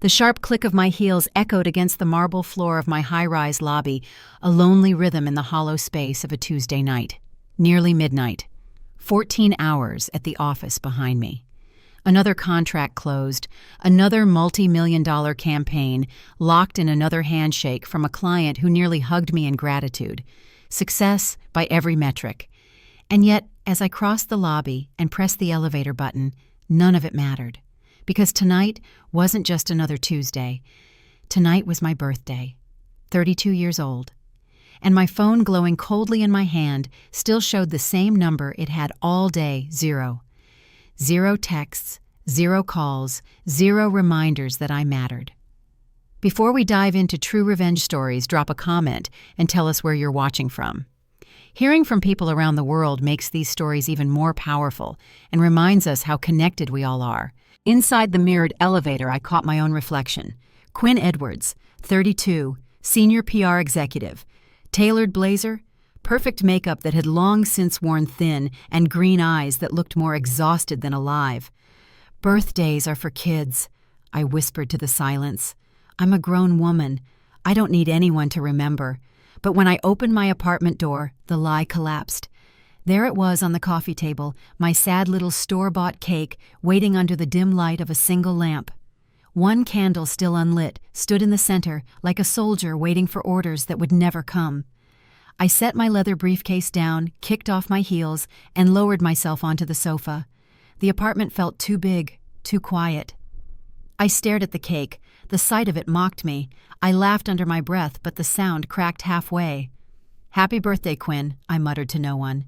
The sharp click of my heels echoed against the marble floor of my high-rise lobby, a lonely rhythm in the hollow space of a Tuesday night. Nearly midnight. 14 hours at the office behind me. Another contract closed, another multi-million-dollar campaign, locked in another handshake from a client who nearly hugged me in gratitude. Success by every metric. And yet, as I crossed the lobby and pressed the elevator button, none of it mattered. Because tonight wasn't just another Tuesday. Tonight was my birthday, 32 years old. And my phone glowing coldly in my hand still showed the same number it had all day, 0. 0 texts, 0 calls, 0 reminders that I mattered. Before we dive into true revenge stories, drop a comment and tell us where you're watching from. Hearing from people around the world makes these stories even more powerful and reminds us how connected we all are. Inside the mirrored elevator, I caught my own reflection. Quinn Edwards, 32, senior PR executive. Tailored blazer, perfect makeup that had long since worn thin, and green eyes that looked more exhausted than alive. "Birthdays are for kids," I whispered to the silence. "I'm a grown woman. I don't need anyone to remember." But when I opened my apartment door, the lie collapsed. There it was on the coffee table, my sad little store-bought cake waiting under the dim light of a single lamp. One candle still unlit stood in the center like a soldier waiting for orders that would never come. I set my leather briefcase down, kicked off my heels, and lowered myself onto the sofa. The apartment felt too big, too quiet. I stared at the cake. The sight of it mocked me. I laughed under my breath, but the sound cracked halfway. "Happy birthday, Quinn," I muttered to no one.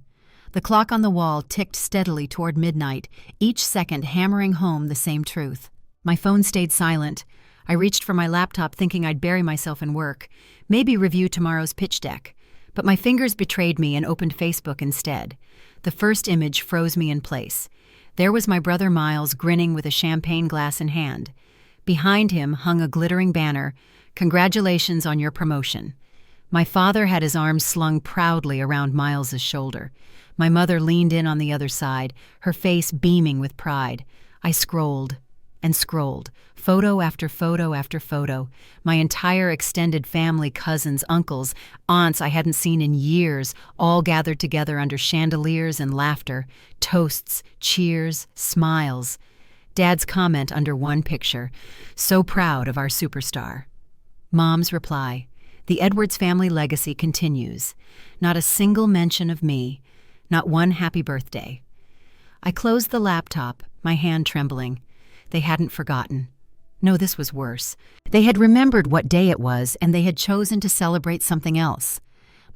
The clock on the wall ticked steadily toward midnight, each second hammering home the same truth. My phone stayed silent. I reached for my laptop thinking I'd bury myself in work, maybe review tomorrow's pitch deck. But my fingers betrayed me and opened Facebook instead. The first image froze me in place. There was my brother Miles grinning with a champagne glass in hand. Behind him hung a glittering banner, "Congratulations on your promotion." My father had his arms slung proudly around Miles's shoulder. My mother leaned in on the other side, her face beaming with pride. I scrolled and scrolled, photo after photo after photo. My entire extended family, cousins, uncles, aunts I hadn't seen in years, all gathered together under chandeliers and laughter, toasts, cheers, smiles. Dad's comment under one picture, "So proud of our superstar." Mom's reply, "The Edwards family legacy continues. Not a single mention of me. Not one happy birthday." I closed the laptop, my hand trembling. They hadn't forgotten. No, this was worse. They had remembered what day it was, and they had chosen to celebrate something else.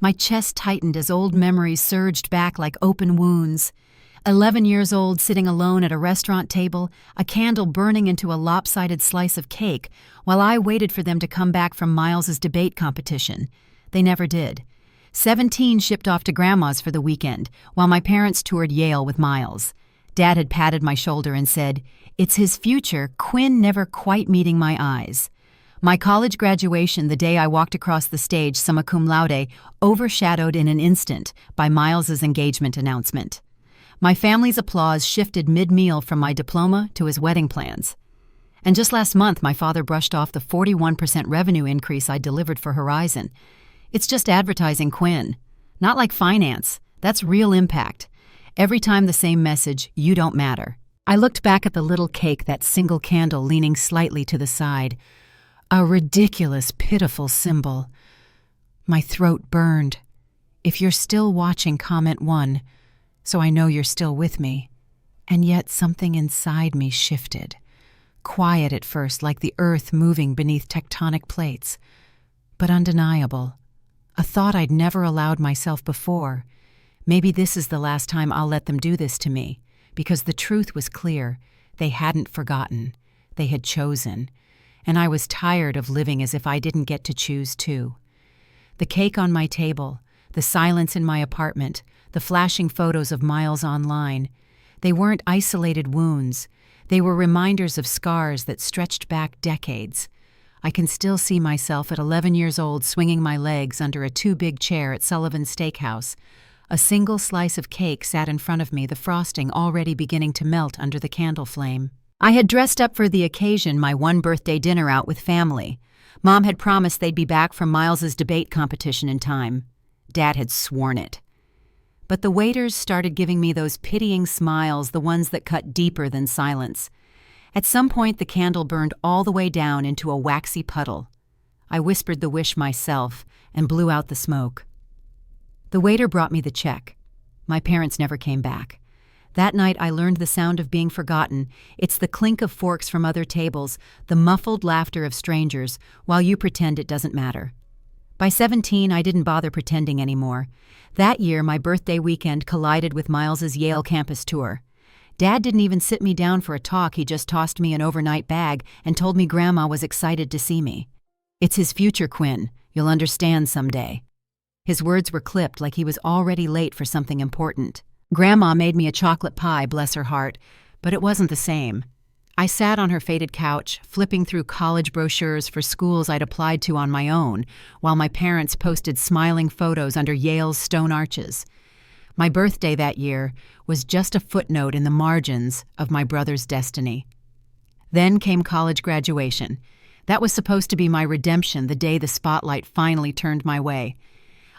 My chest tightened as old memories surged back like open wounds. 11 years old, sitting alone at a restaurant table, a candle burning into a lopsided slice of cake, while I waited for them to come back from Miles's debate competition. They never did. 17 shipped off to Grandma's for the weekend, while my parents toured Yale with Miles. Dad had patted my shoulder and said, "It's his future, Quinn never quite meeting my eyes." My college graduation, the day I walked across the stage summa cum laude, overshadowed in an instant by Miles's engagement announcement. My family's applause shifted mid-meal from my diploma to his wedding plans. And just last month, my father brushed off the 41% revenue increase I delivered for Horizon. "It's just advertising, Quinn. Not like finance. That's real impact. Every time the same message, you don't matter." I looked back at the little cake, that single candle leaning slightly to the side. A ridiculous, pitiful symbol. My throat burned. If you're still watching, comment 1, so I know you're still with me. And yet something inside me shifted. Quiet at first, like the earth moving beneath tectonic plates, but undeniable. A thought I'd never allowed myself before. Maybe this is the last time I'll let them do this to me, because the truth was clear. They hadn't forgotten. They had chosen. And I was tired of living as if I didn't get to choose too. The cake on my table, the silence in my apartment, the flashing photos of Miles online. They weren't isolated wounds. They were reminders of scars that stretched back decades. I can still see myself at 11 years old swinging my legs under a too-big chair at Sullivan's Steakhouse. A single slice of cake sat in front of me, the frosting already beginning to melt under the candle flame. I had dressed up for the occasion, my one birthday dinner out with family. Mom had promised they'd be back from Miles's debate competition in time. Dad had sworn it. But the waiters started giving me those pitying smiles, the ones that cut deeper than silence. At some point, the candle burned all the way down into a waxy puddle. I whispered the wish myself and blew out the smoke. The waiter brought me the check. My parents never came back. That night, I learned the sound of being forgotten. It's the clink of forks from other tables, the muffled laughter of strangers, while you pretend it doesn't matter. By 17, I didn't bother pretending anymore. That year, my birthday weekend collided with Miles's Yale campus tour. Dad didn't even sit me down for a talk, he just tossed me an overnight bag and told me Grandma was excited to see me. "It's his future, Quinn. You'll understand someday." His words were clipped like he was already late for something important. Grandma made me a chocolate pie, bless her heart, but it wasn't the same. I sat on her faded couch, flipping through college brochures for schools I'd applied to on my own, while my parents posted smiling photos under Yale's stone arches. My birthday that year was just a footnote in the margins of my brother's destiny. Then came college graduation. That was supposed to be my redemption, the day the spotlight finally turned my way.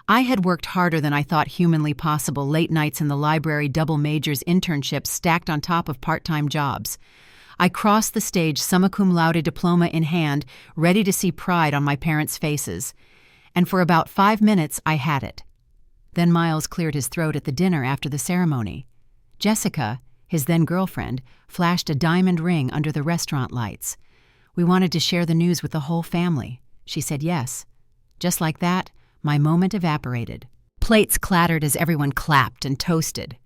I had worked harder than I thought humanly possible, late nights in the library, double majors, internships stacked on top of part-time jobs. I crossed the stage, summa cum laude diploma in hand, ready to see pride on my parents' faces. And for about 5 minutes, I had it. Then Miles cleared his throat at the dinner after the ceremony. Jessica, his then-girlfriend, flashed a diamond ring under the restaurant lights. We wanted to share the news with the whole family. She said yes. Just like that, my moment evaporated. Plates clattered as everyone clapped and toasted.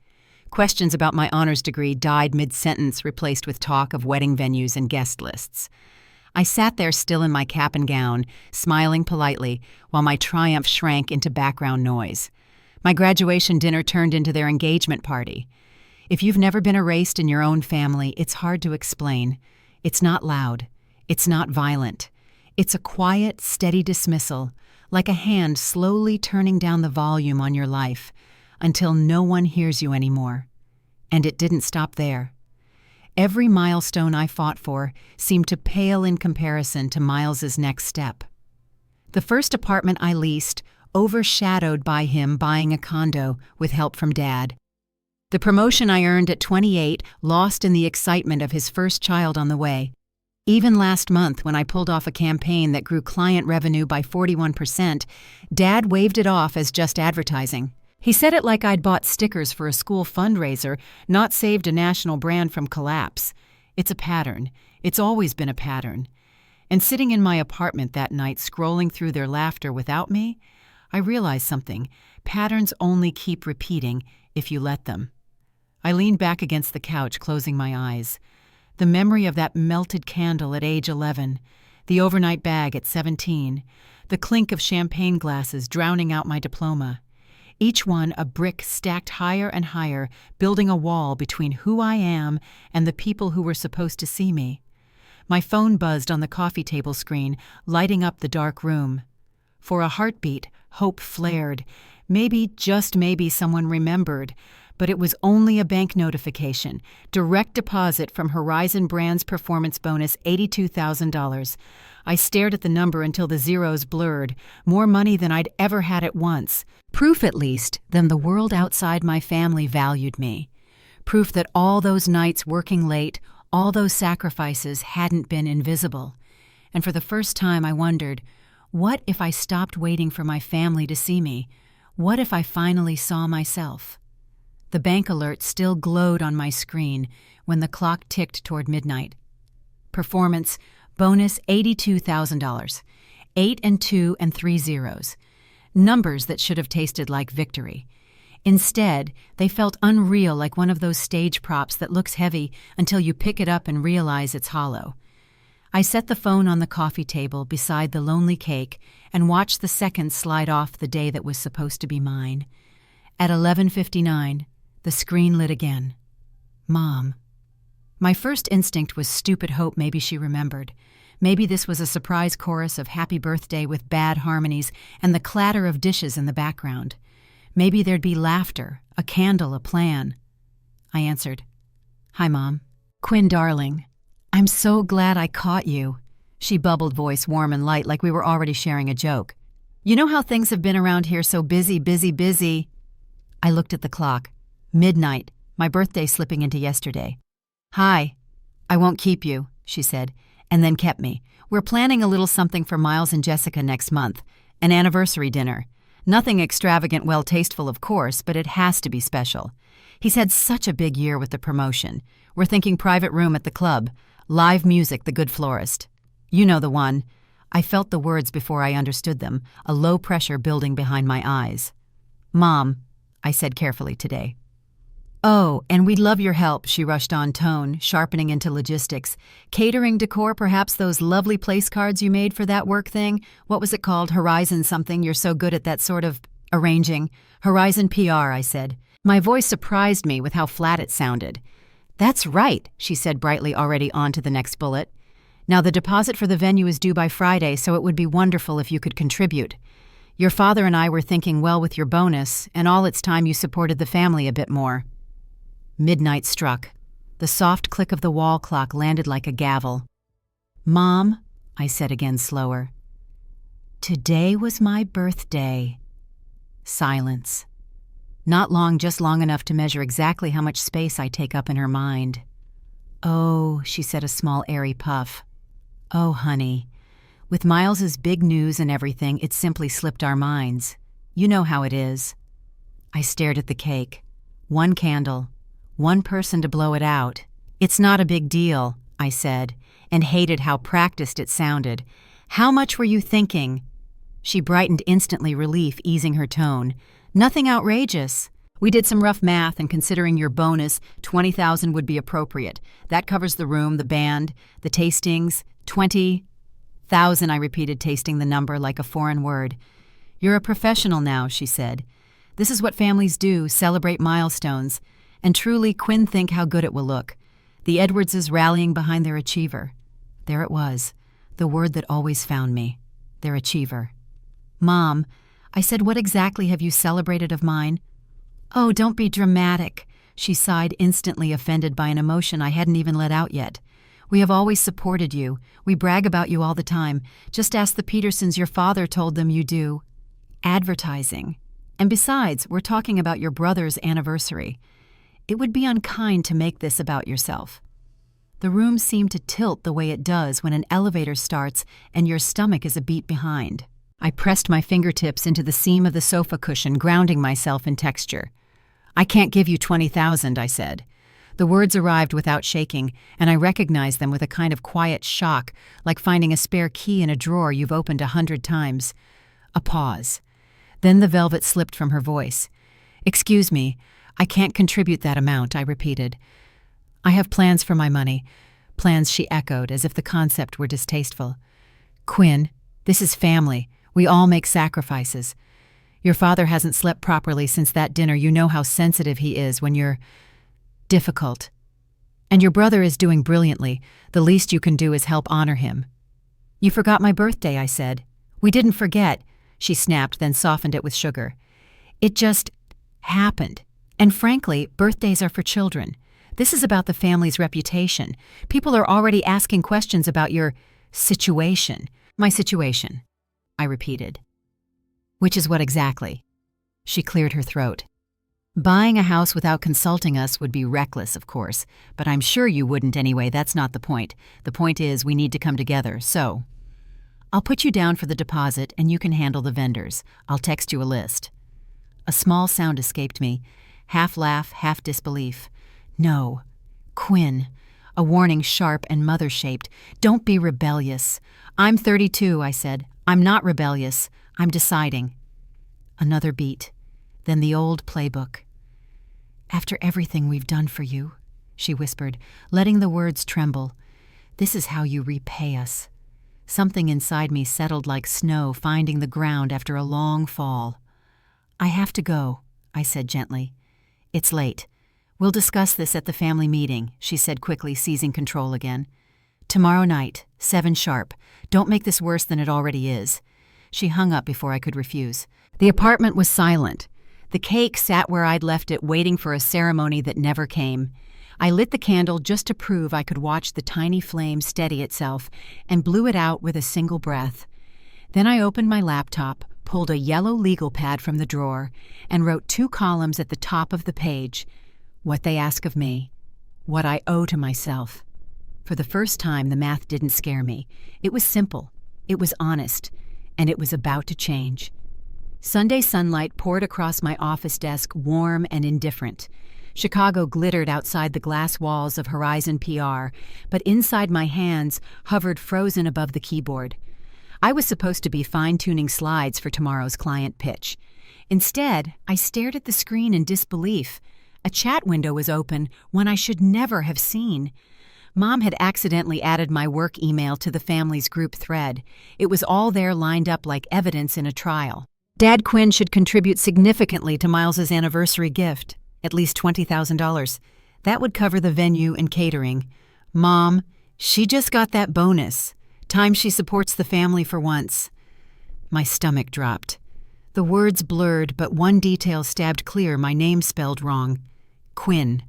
Questions about my honors degree died mid-sentence, replaced with talk of wedding venues and guest lists. I sat there still in my cap and gown, smiling politely, while my triumph shrank into background noise. My graduation dinner turned into their engagement party. If you've never been erased in your own family, it's hard to explain. It's not loud. It's not violent. It's a quiet, steady dismissal, like a hand slowly turning down the volume on your life until no one hears you anymore. And it didn't stop there. Every milestone I fought for seemed to pale in comparison to Miles's next step. The first apartment I leased, overshadowed by him buying a condo with help from Dad. The promotion I earned at 28, lost in the excitement of his first child on the way. Even last month, when I pulled off a campaign that grew client revenue by 41%, Dad waved it off as just advertising. He said it like I'd bought stickers for a school fundraiser, not saved a national brand from collapse. It's a pattern. It's always been a pattern. And sitting in my apartment that night, scrolling through their laughter without me, I realized something. Patterns only keep repeating if you let them. I leaned back against the couch, closing my eyes. The memory of that melted candle at age 11, the overnight bag at 17, the clink of champagne glasses drowning out my diploma. Each one a brick stacked higher and higher, building a wall between who I am and the people who were supposed to see me. My phone buzzed on the coffee table screen, lighting up the dark room. For a heartbeat, hope flared. Maybe, just maybe, someone remembered. But it was only a bank notification. Direct deposit from Horizon Brands performance bonus, $82,000. I stared at the number until the zeros blurred. More money than I'd ever had at once. Proof, at least, that the world outside my family valued me. Proof that all those nights working late, all those sacrifices hadn't been invisible. And for the first time I wondered, what if I stopped waiting for my family to see me? What if I finally saw myself? The bank alert still glowed on my screen when the clock ticked toward midnight. Performance, bonus $82,000. 8 and 2 and 3 zeros. Numbers that should have tasted like victory. Instead, they felt unreal, like one of those stage props that looks heavy until you pick it up and realize it's hollow. I set the phone on the coffee table beside the lonely cake and watched the seconds slide off the day that was supposed to be mine. At 11:59, the screen lit again. Mom. My first instinct was stupid hope maybe she remembered. Maybe this was a surprise chorus of happy birthday with bad harmonies and the clatter of dishes in the background. Maybe there'd be laughter, a candle, a plan. I answered, "Hi, Mom." "Quinn, darling, I'm so glad I caught you, she bubbled, voice warm and light like we were already sharing a joke. You know how things have been around here, so busy, busy, busy. I looked at the clock. Midnight, my birthday slipping into yesterday. Hi. I won't keep you, she said, and then kept me. We're planning a little something for Miles and Jessica next month. An anniversary dinner. Nothing extravagant, well, tasteful, of course, but it has to be special. He's had such a big year with the promotion. We're thinking private room at the club. Live music, the Good Florist. You know the one. I felt the words before I understood them, a low pressure building behind my eyes. Mom, I said carefully today. Oh, and we'd love your help, she rushed on, tone sharpening into logistics. Catering, decor, perhaps those lovely place cards you made for that work thing? What was it called? Horizon something? You're so good at that sort of arranging. Horizon PR, I said. My voice surprised me with how flat it sounded. That's right, she said brightly, already on to the next bullet. Now the deposit for the venue is due by Friday, so it would be wonderful if you could contribute. Your father and I were thinking, well, with your bonus, and all it's time you supported the family a bit more. Midnight struck. The soft click of the wall clock landed like a gavel. Mom, I said again, slower. Today was my birthday. Silence. Not long, just long enough to measure exactly how much space I take up in her mind. Oh, she said, a small airy puff. Oh, honey. With Miles's big news and everything, it simply slipped our minds. You know how it is. I stared at the cake. One candle. One person to blow it out. It's not a big deal, I said, and hated how practiced it sounded. How much were you thinking? She brightened instantly, relief easing her tone. Nothing outrageous. We did some rough math, and considering your bonus, $20,000 would be appropriate. That covers the room, the band, the tastings. 20,000, I repeated, tasting the number like a foreign word. You're a professional now, she said. This is what families do, celebrate milestones. And truly, Quinn, think how good it will look. The Edwardses rallying behind their achiever. There it was, the word that always found me. Their achiever. Mom, I said, what exactly have you celebrated of mine? Oh, don't be dramatic, she sighed, instantly offended by an emotion I hadn't even let out yet. We have always supported you. We brag about you all the time. Just ask the Petersons, your father told them you do. Advertising. And besides, we're talking about your brother's anniversary. It would be unkind to make this about yourself. The room seemed to tilt the way it does when an elevator starts and your stomach is a beat behind. I pressed my fingertips into the seam of the sofa cushion, grounding myself in texture. I can't give you $20,000, I said. The words arrived without shaking, and I recognized them with a kind of quiet shock, like finding a spare key in a drawer you've opened 100 times. A pause. Then the velvet slipped from her voice. Excuse me, I can't contribute that amount, I repeated. I have plans for my money. Plans, she echoed, as if the concept were distasteful. Quinn, this is family. We all make sacrifices. Your father hasn't slept properly since that dinner. You know how sensitive he is when you're difficult. And your brother is doing brilliantly. The least you can do is help honor him. You forgot my birthday, I said. We didn't forget, she snapped, then softened it with sugar. It just happened. And frankly, birthdays are for children. This is about the family's reputation. People are already asking questions about your situation. My situation, I repeated. Which is what exactly? She cleared her throat. Buying a house without consulting us would be reckless, of course, but I'm sure you wouldn't anyway. That's not the point. The point is we need to come together, so I'll put you down for the deposit and you can handle the vendors. I'll text you a list. A small sound escaped me, half laugh, half disbelief. No. Quinn. A warning sharp and mother-shaped. Don't be rebellious. I'm 32, I said. I'm not rebellious. I'm deciding. Another beat. Then the old playbook. After everything we've done for you, she whispered, letting the words tremble. This is how you repay us. Something inside me settled like snow finding the ground after a long fall. I have to go, I said gently. It's late. We'll discuss this at the family meeting, she said quickly, seizing control again. Tomorrow night, 7 sharp. Don't make this worse than it already is. She hung up before I could refuse. The apartment was silent. The cake sat where I'd left it, waiting for a ceremony that never came. I lit the candle just to prove I could watch the tiny flame steady itself and blew it out with a single breath. Then I opened my laptop, pulled a yellow legal pad from the drawer, and wrote 2 columns at the top of the page. What they ask of me. What I owe to myself. For the first time, the math didn't scare me. It was simple. It was honest. And it was about to change. Sunday sunlight poured across my office desk, warm and indifferent. Chicago glittered outside the glass walls of Horizon PR, but inside my hands hovered frozen above the keyboard. I was supposed to be fine-tuning slides for tomorrow's client pitch. Instead, I stared at the screen in disbelief. A chat window was open, one I should never have seen. Mom had accidentally added my work email to the family's group thread. It was all there lined up like evidence in a trial. Dad Quinn should contribute significantly to Miles's anniversary gift, at least $20,000. That would cover the venue and catering. Mom, she just got that bonus. Time she supports the family for once. My stomach dropped. The words blurred, but one detail stabbed clear, my name spelled wrong. Quinn.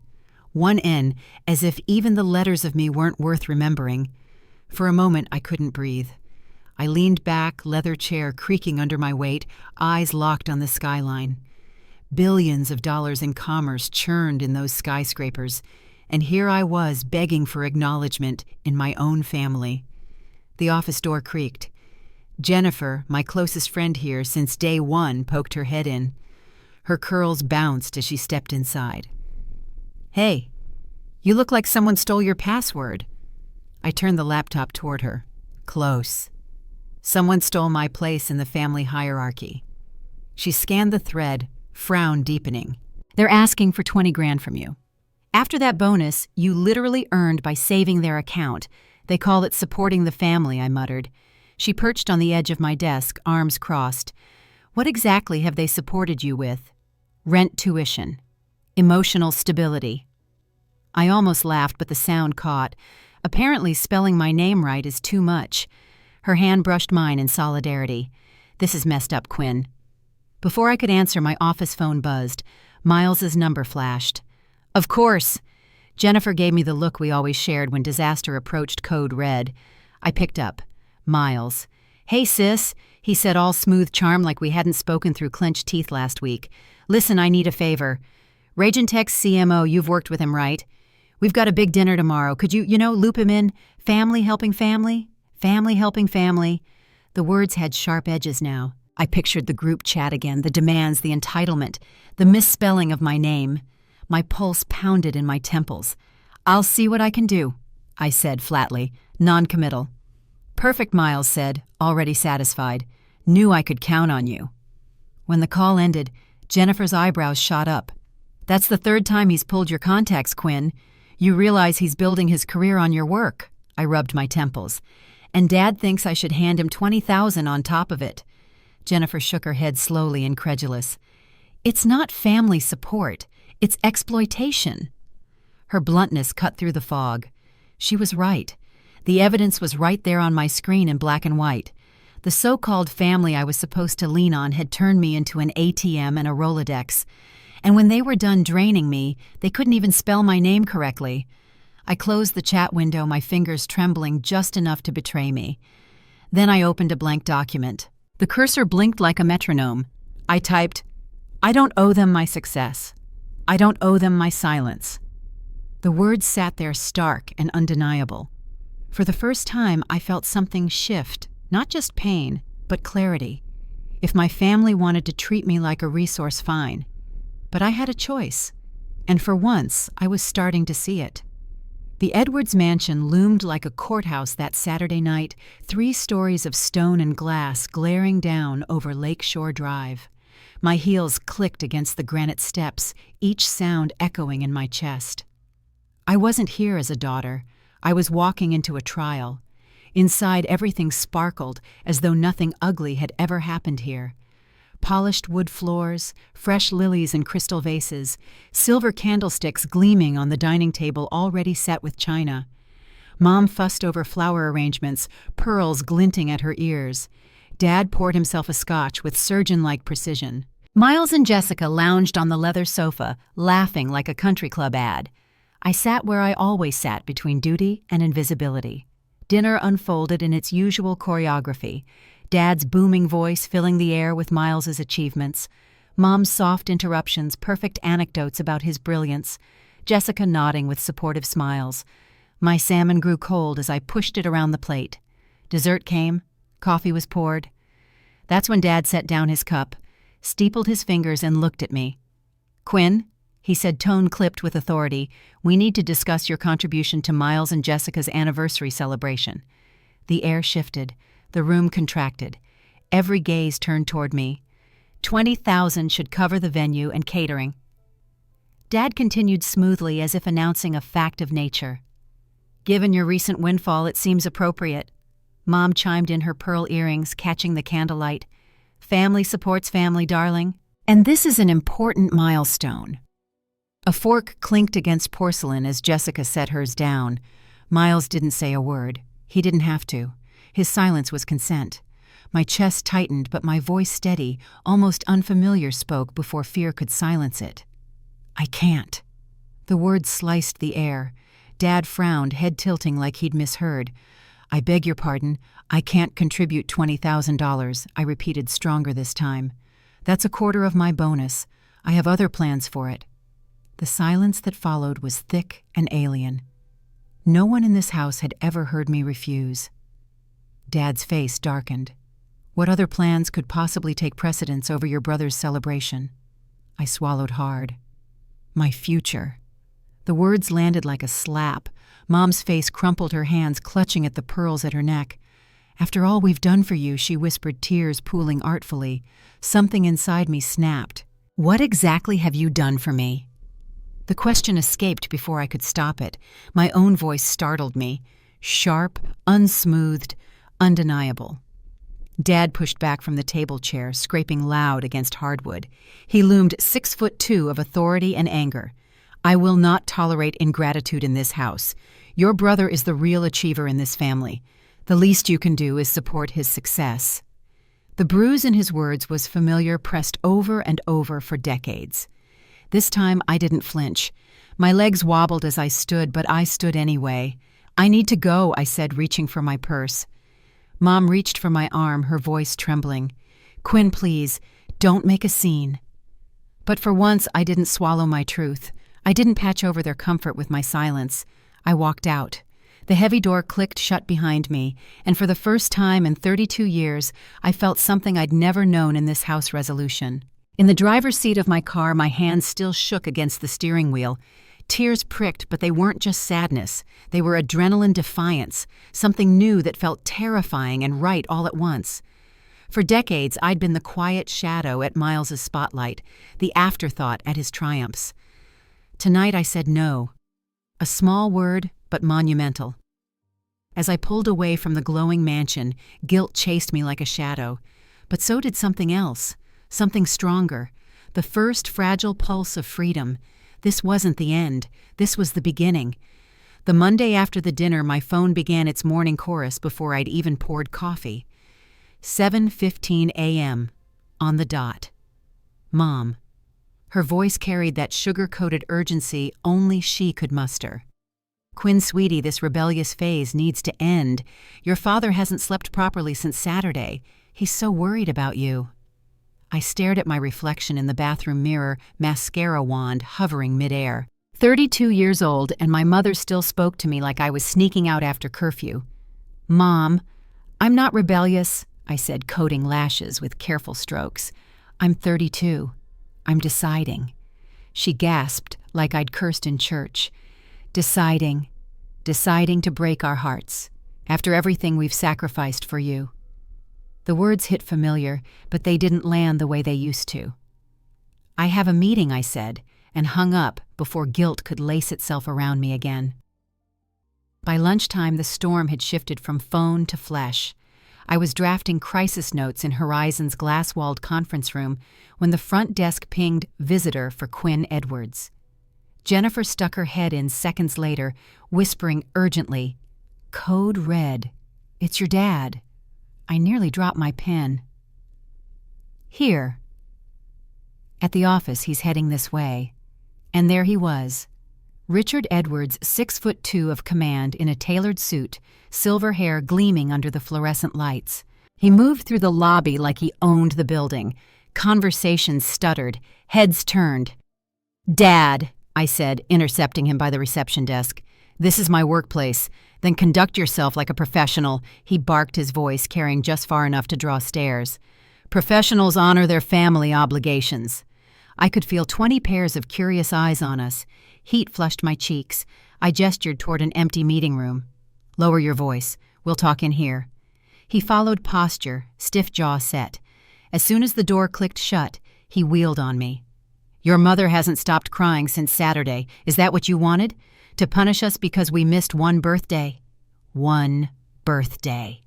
1 N, as if even the letters of me weren't worth remembering. For a moment, I couldn't breathe. I leaned back, leather chair creaking under my weight, eyes locked on the skyline. Billions of dollars in commerce churned in those skyscrapers, and here I was begging for acknowledgement in my own family. The office door creaked. Jennifer, my closest friend here since day 1, poked her head in. Her curls bounced as she stepped inside. Hey, you look like someone stole your password. I turned the laptop toward her. Close. Someone stole my place in the family hierarchy. She scanned the thread, frown deepening. They're asking for 20 grand from you. After that bonus, you literally earned by saving their account. They call it supporting the family, I muttered. She perched on the edge of my desk, arms crossed. What exactly have they supported you with? Rent tuition. Emotional stability. I almost laughed, but the sound caught. Apparently spelling my name right is too much. Her hand brushed mine in solidarity. This is messed up, Quinn. Before I could answer, my office phone buzzed. Miles's number flashed. Of course. Jennifer gave me the look we always shared when disaster approached code red. I picked up. Miles. Hey, sis, he said, all smooth charm like we hadn't spoken through clenched teeth last week. Listen, I need a favor. Regentech's CMO, you've worked with him, right? We've got a big dinner tomorrow. Could you, loop him in? Family helping family? Family helping family? The words had sharp edges now. I pictured the group chat again, the demands, the entitlement, the misspelling of my name. My pulse pounded in my temples. I'll see what I can do, I said flatly, non-committal. Perfect, Miles said, already satisfied. Knew I could count on you. When the call ended, Jennifer's eyebrows shot up. That's the 3rd time he's pulled your contacts, Quinn. You realize he's building his career on your work. I rubbed my temples. And Dad thinks I should hand him $20,000 on top of it. Jennifer shook her head slowly, incredulous. It's not family support. It's exploitation. Her bluntness cut through the fog. She was right. The evidence was right there on my screen in black and white. The so-called family I was supposed to lean on had turned me into an ATM and a Rolodex. And when they were done draining me, they couldn't even spell my name correctly. I closed the chat window, my fingers trembling just enough to betray me. Then I opened a blank document. The cursor blinked like a metronome. I typed, I don't owe them my success. I don't owe them my silence. The words sat there stark and undeniable. For the first time, I felt something shift, not just pain, but clarity. If my family wanted to treat me like a resource, fine. But I had a choice, and for once, I was starting to see it. The Edwards mansion loomed like a courthouse that Saturday night, 3 stories of stone and glass glaring down over Lakeshore Drive. My heels clicked against the granite steps, each sound echoing in my chest. I wasn't here as a daughter. I was walking into a trial. Inside, everything sparkled as though nothing ugly had ever happened here. Polished wood floors, fresh lilies in crystal vases, silver candlesticks gleaming on the dining table already set with china. Mom fussed over flower arrangements, pearls glinting at her ears. Dad poured himself a scotch with surgeon-like precision. Miles and Jessica lounged on the leather sofa, laughing like a country club ad. I sat where I always sat between duty and invisibility. Dinner unfolded in its usual choreography, Dad's booming voice filling the air with Miles's achievements, Mom's soft interruptions, perfect anecdotes about his brilliance, Jessica nodding with supportive smiles. My salmon grew cold as I pushed it around the plate. Dessert came, coffee was poured. That's when Dad set down his cup, steepled his fingers and looked at me. "Quinn," he said, tone clipped with authority, "we need to discuss your contribution to Miles and Jessica's anniversary celebration." The air shifted. The room contracted. Every gaze turned toward me. 20,000 should cover the venue and catering. Dad continued smoothly as if announcing a fact of nature. "Given your recent windfall, it seems appropriate." Mom chimed in her pearl earrings, catching the candlelight. "Family supports family, darling. And this is an important milestone." A fork clinked against porcelain as Jessica set hers down. Miles didn't say a word. He didn't have to. His silence was consent. My chest tightened, but my voice steady, almost unfamiliar, spoke before fear could silence it. "I can't." The words sliced the air. Dad frowned, head tilting like he'd misheard. "I beg your pardon. I can't contribute $20,000, I repeated, stronger this time. "That's a quarter of my bonus. I have other plans for it." The silence that followed was thick and alien. No one in this house had ever heard me refuse. Dad's face darkened. "What other plans could possibly take precedence over your brother's celebration?" I swallowed hard. "My future." The words landed like a slap. Mom's face crumpled, her hands clutching at the pearls at her neck. "After all we've done for you," she whispered, tears pooling artfully. Something inside me snapped. "What exactly have you done for me?" The question escaped before I could stop it. My own voice startled me. Sharp, unsmoothed, undeniable. Dad pushed back from the table chair, scraping loud against hardwood. He loomed 6'2" of authority and anger. "I will not tolerate ingratitude in this house. Your brother is the real achiever in this family. The least you can do is support his success." The bruise in his words was familiar, pressed over and over for decades. This time I didn't flinch. My legs wobbled as I stood, but I stood anyway. "I need to go," I said, reaching for my purse. Mom reached for my arm, her voice trembling. "Quinn, please, don't make a scene." But for once I didn't swallow my truth. I didn't patch over their comfort with my silence. I walked out. The heavy door clicked shut behind me, and for the first time in 32 years, I felt something I'd never known in this house: resolution. In the driver's seat of my car, my hands still shook against the steering wheel. Tears pricked, but they weren't just sadness. They were adrenaline defiance, something new that felt terrifying and right all at once. For decades, I'd been the quiet shadow at Miles's spotlight, the afterthought at his triumphs. Tonight I said no. A small word, but monumental. As I pulled away from the glowing mansion, guilt chased me like a shadow. But so did something else, something stronger, the first fragile pulse of freedom. This wasn't the end. This was the beginning. The Monday after the dinner, my phone began its morning chorus before I'd even poured coffee. 7:15 a.m. On the dot. Mom. Her voice carried that sugar-coated urgency only she could muster. "Quinn, sweetie, this rebellious phase needs to end. Your father hasn't slept properly since Saturday. He's so worried about you." I stared at my reflection in the bathroom mirror, mascara wand hovering midair. 32 years old, and my mother still spoke to me like I was sneaking out after curfew. "Mom, I'm not rebellious," I said, coating lashes with careful strokes. "I'm 32. I'm deciding." She gasped like I'd cursed in church. Deciding to break our hearts, after everything we've sacrificed for you." The words hit familiar, but they didn't land the way they used to. "I have a meeting," I said, and hung up before guilt could lace itself around me again. By lunchtime, the storm had shifted from phone to flesh. I was drafting crisis notes in Horizon's glass-walled conference room when the front desk pinged "Visitor" for Quinn Edwards. Jennifer stuck her head in seconds later, whispering urgently, "Code red. It's your dad." I nearly dropped my pen. "Here." At the office, he's heading this way. And there he was, Richard Edwards, 6'2" of command in a tailored suit, silver hair gleaming under the fluorescent lights. He moved through the lobby like he owned the building. Conversations stuttered, heads turned. "Dad," I said, intercepting him by the reception desk. "This is my workplace. Then conduct yourself like a professional," he barked, his voice carrying just far enough to draw stares. "Professionals honor their family obligations." I could feel 20 pairs of curious eyes on us. Heat flushed my cheeks. I gestured toward an empty meeting room. "Lower your voice. We'll talk in here." He followed posture, stiff jaw set. As soon as the door clicked shut, he wheeled on me. "Your mother hasn't stopped crying since Saturday. Is that what you wanted? To punish us because we missed one birthday?" One birthday.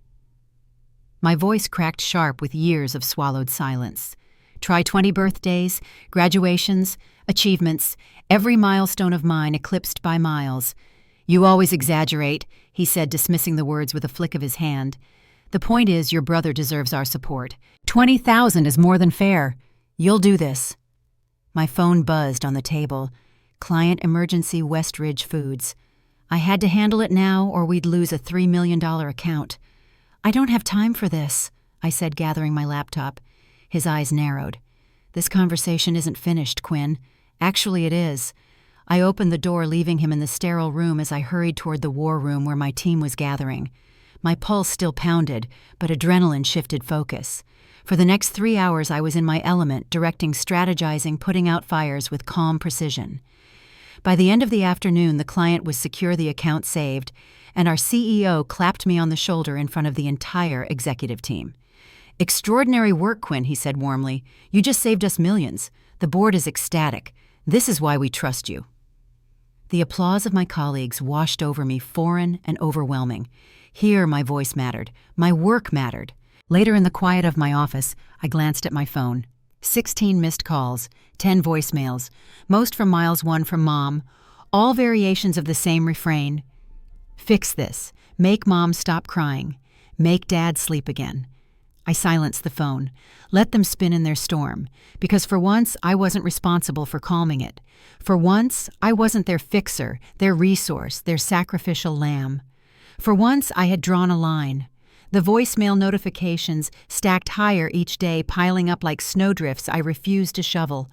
My voice cracked sharp with years of swallowed silence. Try 20 birthdays, graduations, achievements, every milestone of mine eclipsed by miles. "You always exaggerate," he said, dismissing the words with a flick of his hand. "The point is, your brother deserves our support. 20,000 is more than fair. You'll do this." My phone buzzed on the table. Client emergency, Westridge Foods. I had to handle it now or we'd lose a $3 million account. "I don't have time for this," I said, gathering my laptop. His eyes narrowed. "This conversation isn't finished, Quinn. Actually, it is." I opened the door, leaving him in the sterile room as I hurried toward the war room where my team was gathering. My pulse still pounded, but adrenaline shifted focus. For the next 3 hours I was in my element, directing, strategizing, putting out fires with calm precision. By the end of the afternoon, the client was secure, the account saved, and our CEO clapped me on the shoulder in front of the entire executive team. "Extraordinary work, Quinn," he said warmly. "You just saved us millions. The board is ecstatic. This is why we trust you." The applause of my colleagues washed over me, foreign and overwhelming. Here my voice mattered. My work mattered. Later in the quiet of my office, I glanced at my phone. 16 missed calls, 10 voicemails, most from Miles, one from Mom, all variations of the same refrain. "Fix this. Make Mom stop crying. Make Dad sleep again." I silenced the phone. Let them spin in their storm, because for once I wasn't responsible for calming it. For once I wasn't their fixer, their resource, their sacrificial lamb. For once I had drawn a line. The voicemail notifications stacked higher each day, piling up like snowdrifts I refused to shovel.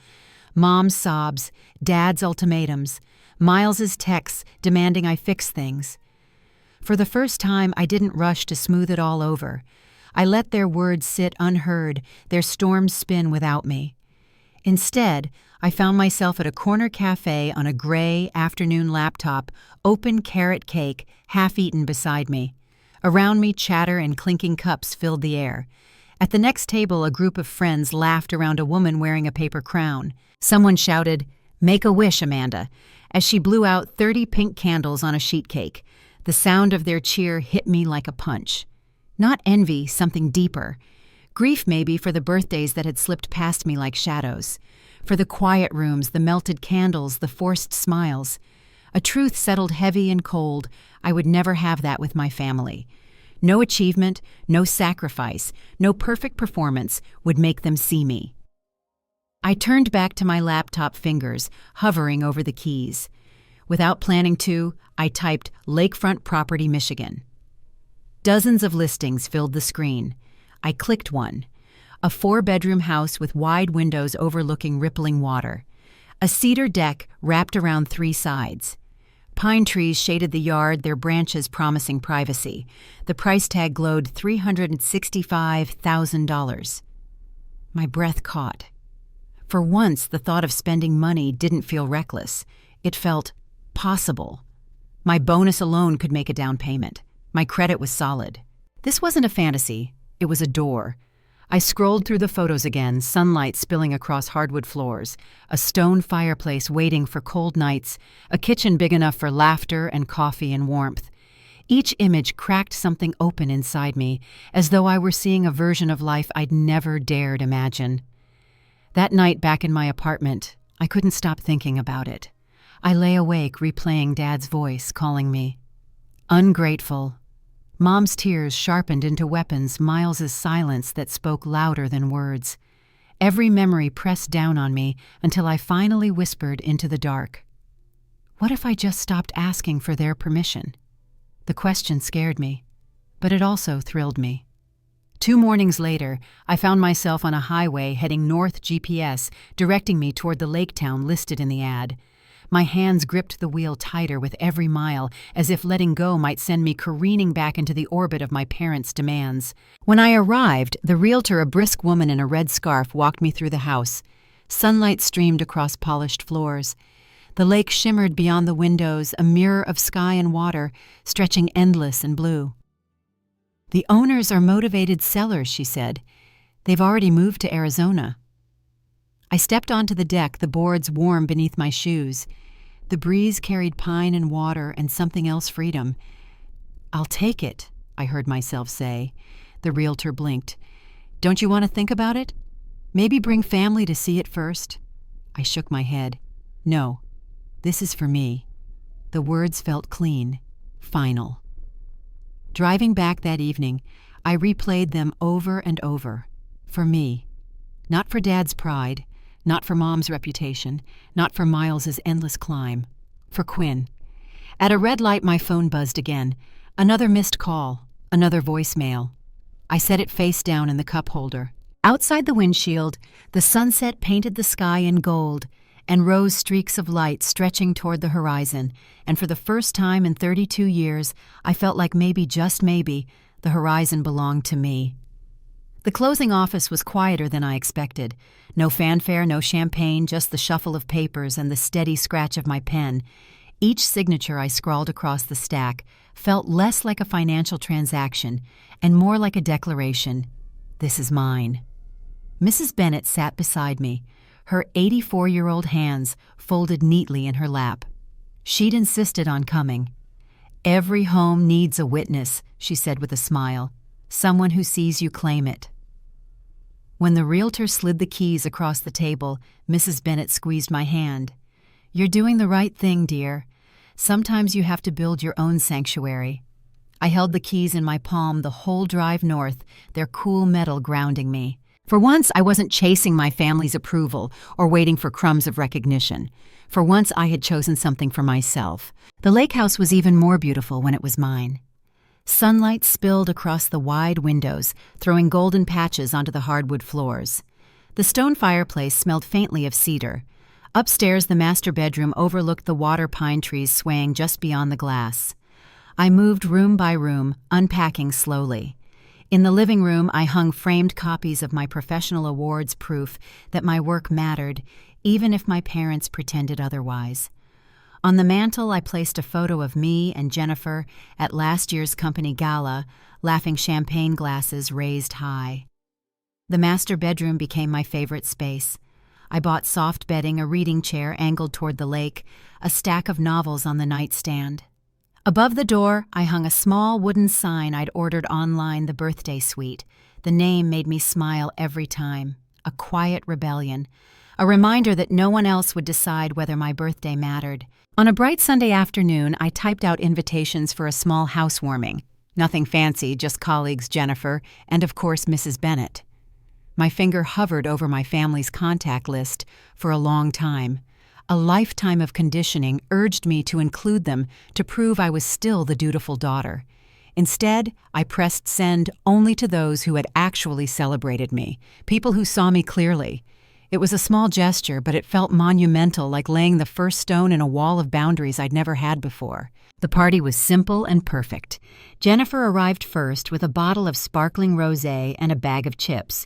Mom's sobs, Dad's ultimatums, Miles's texts demanding I fix things. For the first time, I didn't rush to smooth it all over. I let their words sit unheard, their storms spin without me. Instead, I found myself at a corner cafe on a gray afternoon laptop, open carrot cake half-eaten beside me. Around me, chatter and clinking cups filled the air. At the next table, a group of friends laughed around a woman wearing a paper crown. Someone shouted, "Make a wish, Amanda," as she blew out 30 pink candles on a sheet cake. The sound of their cheer hit me like a punch. Not envy, something deeper. Grief maybe for the birthdays that had slipped past me like shadows. For the quiet rooms, the melted candles, the forced smiles. A truth settled heavy and cold. I would never have that with my family. No achievement, no sacrifice, no perfect performance would make them see me. I turned back to my laptop, fingers hovering over the keys. Without planning to, I typed Lakefront Property, Michigan. Dozens of listings filled the screen. I clicked one. A 4-bedroom house with wide windows overlooking rippling water. A cedar deck wrapped around 3 sides. Pine trees shaded the yard, their branches promising privacy. The price tag glowed $365,000. My breath caught. For once, the thought of spending money didn't feel reckless. It felt possible. My bonus alone could make a down payment. My credit was solid. This wasn't a fantasy. It was a door. I scrolled through the photos again, sunlight spilling across hardwood floors, a stone fireplace waiting for cold nights, a kitchen big enough for laughter and coffee and warmth. Each image cracked something open inside me, as though I were seeing a version of life I'd never dared imagine. That night back in my apartment, I couldn't stop thinking about it. I lay awake replaying Dad's voice calling me. Ungrateful. Mom's tears sharpened into weapons, Miles's silence that spoke louder than words. Every memory pressed down on me until I finally whispered into the dark. What if I just stopped asking for their permission? The question scared me, but it also thrilled me. 2 mornings later, I found myself on a highway heading north GPS, directing me toward the lake town listed in the ad. My hands gripped the wheel tighter with every mile, as if letting go might send me careening back into the orbit of my parents' demands. When I arrived, the realtor, a brisk woman in a red scarf, walked me through the house. Sunlight streamed across polished floors. The lake shimmered beyond the windows, a mirror of sky and water, stretching endless and blue. "The owners are motivated sellers," she said. "They've already moved to Arizona." I stepped onto the deck, the boards warm beneath my shoes. The breeze carried pine and water and something else, freedom. "I'll take it," I heard myself say. The realtor blinked. "Don't you want to think about it? Maybe bring family to see it first?" I shook my head. "No, this is for me." The words felt clean, final. Driving back that evening, I replayed them over and over. For me. Not for Dad's pride, not for Mom's reputation, not for Miles's endless climb. For Quinn. At a red light, my phone buzzed again. Another missed call, another voicemail. I set it face down in the cup holder. Outside the windshield, the sunset painted the sky in gold, and rose streaks of light stretching toward the horizon, and for the first time in 32 years, I felt like maybe, just maybe, the horizon belonged to me. The closing office was quieter than I expected. No fanfare, no champagne, just the shuffle of papers and the steady scratch of my pen. Each signature I scrawled across the stack felt less like a financial transaction and more like a declaration. This is mine. Mrs. Bennett sat beside me, her 84-year-old hands folded neatly in her lap. She'd insisted on coming. "Every home needs a witness," she said with a smile. "Someone who sees you claim it." When the realtor slid the keys across the table, Mrs. Bennett squeezed my hand. "You're doing the right thing, dear. Sometimes you have to build your own sanctuary." I held the keys in my palm the whole drive north, their cool metal grounding me. For once, I wasn't chasing my family's approval or waiting for crumbs of recognition. For once, I had chosen something for myself. The lake house was even more beautiful when it was mine. Sunlight spilled across the wide windows, throwing golden patches onto the hardwood floors. The stone fireplace smelled faintly of cedar. Upstairs, the master bedroom overlooked the water pine trees swaying just beyond the glass. I moved room by room, unpacking slowly. In the living room, I hung framed copies of my professional awards, proof that my work mattered, even if my parents pretended otherwise. On the mantel, I placed a photo of me and Jennifer at last year's company gala, laughing, champagne glasses raised high. The master bedroom became my favorite space. I bought soft bedding, a reading chair angled toward the lake, a stack of novels on the nightstand. Above the door, I hung a small wooden sign I'd ordered online, the birthday suite. The name made me smile every time. A quiet rebellion. A reminder that no one else would decide whether my birthday mattered. On a bright Sunday afternoon, I typed out invitations for a small housewarming. Nothing fancy, just colleagues Jennifer and, of course, Mrs. Bennett. My finger hovered over my family's contact list for a long time. A lifetime of conditioning urged me to include them to prove I was still the dutiful daughter. Instead, I pressed send only to those who had actually celebrated me, people who saw me clearly. It was a small gesture, but it felt monumental, like laying the first stone in a wall of boundaries I'd never had before. The party was simple and perfect. Jennifer arrived first with a bottle of sparkling rosé and a bag of chips.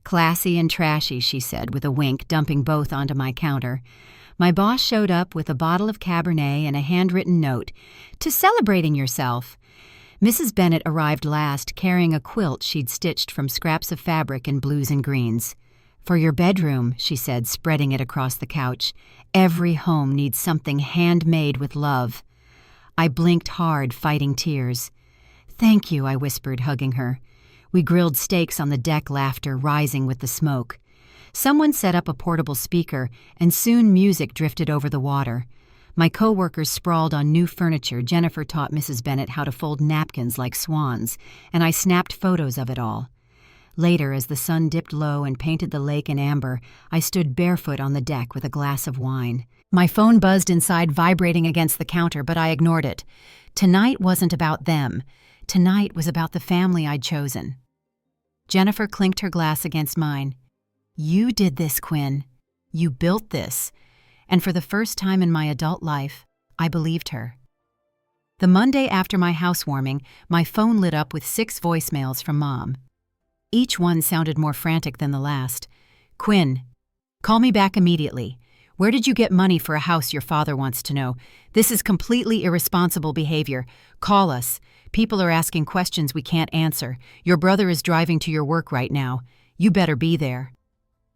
"Classy and trashy," she said with a wink, dumping both onto my counter. My boss showed up with a bottle of Cabernet and a handwritten note, "To celebrating yourself." Mrs. Bennett arrived last, carrying a quilt she'd stitched from scraps of fabric in blues and greens. "For your bedroom," she said, spreading it across the couch. "Every home needs something handmade with love." I blinked hard, fighting tears. "Thank you," I whispered, hugging her. We grilled steaks on the deck, laughter rising with the smoke. Someone set up a portable speaker, and soon music drifted over the water. My co-workers sprawled on new furniture. Jennifer taught Mrs. Bennett how to fold napkins like swans, and I snapped photos of it all. Later, as the sun dipped low and painted the lake in amber, I stood barefoot on the deck with a glass of wine. My phone buzzed inside, vibrating against the counter, but I ignored it. Tonight wasn't about them. Tonight was about the family I'd chosen. Jennifer clinked her glass against mine. "You did this, Quinn. You built this." And for the first time in my adult life, I believed her. The Monday after my housewarming, my phone lit up with 6 voicemails from Mom. Each one sounded more frantic than the last. "Quinn, call me back immediately. Where did you get money for a house your father wants to know? This is completely irresponsible behavior. Call us. People are asking questions we can't answer. Your brother is driving to your work right now. You better be there."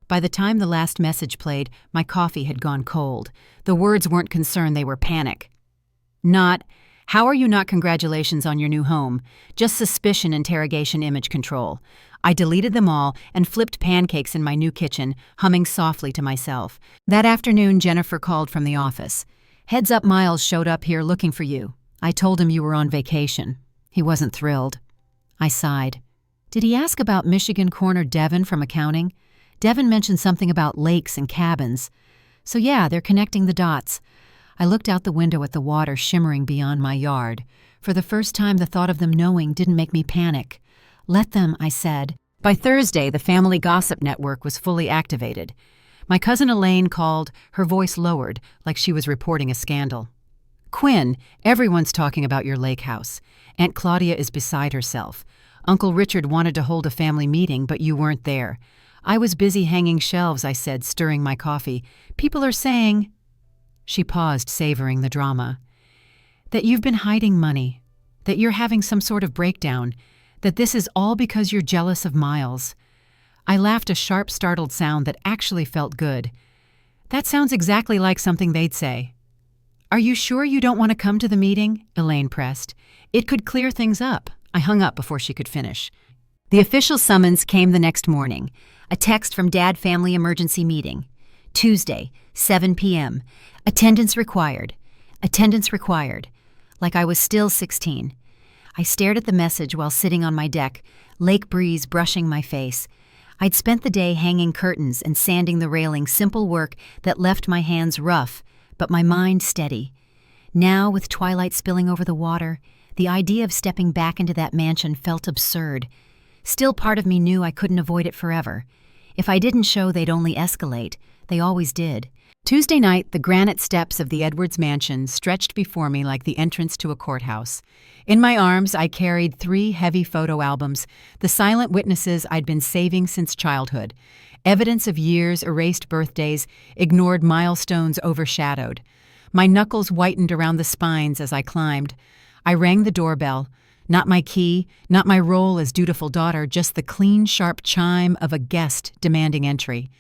By the time the last message played, my coffee had gone cold. The words weren't concern, they were panic. Not, "How are you not congratulations on your new home?" Just suspicion, interrogation, image control. I deleted them all and flipped pancakes in my new kitchen, humming softly to myself. That afternoon, Jennifer called from the office. "Heads up, Miles showed up here looking for you. I told him you were on vacation." He wasn't thrilled. I sighed. "Did he ask about Michigan Corner Devon from accounting? Devon mentioned something about lakes and cabins. So yeah, they're connecting the dots." I looked out the window at the water shimmering beyond my yard. For the first time, the thought of them knowing didn't make me panic. "Let them," I said. By Thursday, the family gossip network was fully activated. My cousin Elaine called, her voice lowered, like she was reporting a scandal. "Quinn, everyone's talking about your lake house. Aunt Claudia is beside herself. Uncle Richard wanted to hold a family meeting, but you weren't there. I was busy hanging shelves," I said, stirring my coffee. "People are saying—" She paused, savoring the drama. "That you've been hiding money. That you're having some sort of breakdown. That this is all because you're jealous of Miles." I laughed, a sharp, startled sound that actually felt good. "That sounds exactly like something they'd say." "Are you sure you don't want to come to the meeting?" Elaine pressed. "It could clear things up." I hung up before she could finish. The official summons came the next morning. A text from Dad, family emergency meeting. Tuesday, 7 p.m. Attendance required. Attendance required. Like I was still 16. I stared at the message while sitting on my deck, lake breeze brushing my face. I'd spent the day hanging curtains and sanding the railing, simple work that left my hands rough, but my mind steady. Now, with twilight spilling over the water, the idea of stepping back into that mansion felt absurd. Still, part of me knew I couldn't avoid it forever. If I didn't show, they'd only escalate. They always did. Tuesday night, the granite steps of the Edwards mansion stretched before me like the entrance to a courthouse. In my arms, I carried 3 heavy photo albums, the silent witnesses I'd been saving since childhood. Evidence of years, erased birthdays, ignored milestones overshadowed. My knuckles whitened around the spines as I climbed. I rang the doorbell. Not my key, not my role as dutiful daughter, just the clean, sharp chime of a guest demanding entry.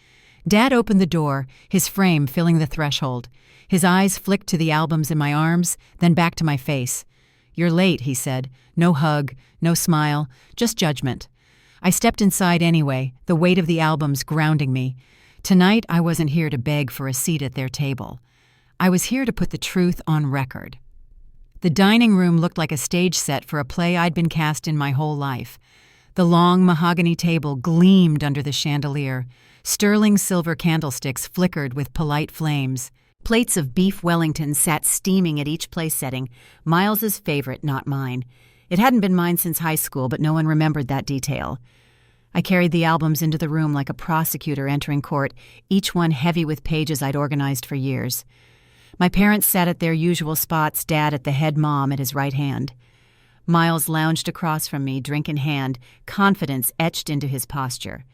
Dad opened the door, his frame filling the threshold. His eyes flicked to the albums in my arms, then back to my face. "You're late," he said. No hug, no smile, just judgment. I stepped inside anyway, the weight of the albums grounding me. Tonight, I wasn't here to beg for a seat at their table. I was here to put the truth on record. The dining room looked like a stage set for a play I'd been cast in my whole life. The long mahogany table gleamed under the chandelier. Sterling silver candlesticks flickered with polite flames. Plates of beef Wellington sat steaming at each place setting, Miles's favorite, not mine. It hadn't been mine since high school, but no one remembered that detail. I carried the albums into the room like a prosecutor entering court, each one heavy with pages I'd organized for years. My parents sat at their usual spots, Dad at the head, Mom at his right hand. Miles lounged across from me, drink in hand, confidence etched into his posture.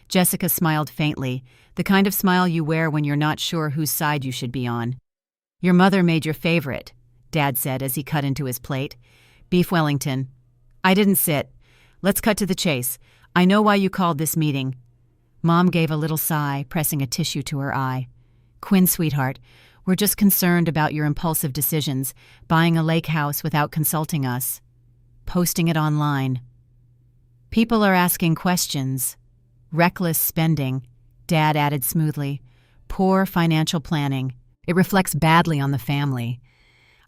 Jessica smiled faintly, the kind of smile you wear when you're not sure whose side you should be on. "Your mother made your favorite," Dad said as he cut into his plate. "Beef Wellington." I didn't sit. "Let's cut to the chase. I know why you called this meeting." Mom gave a little sigh, pressing a tissue to her eye. "Quinn, sweetheart, we're just concerned about your impulsive decisions, buying a lake house without consulting us, posting it online. People are asking questions. Reckless spending," Dad added smoothly. "Poor financial planning. It reflects badly on the family."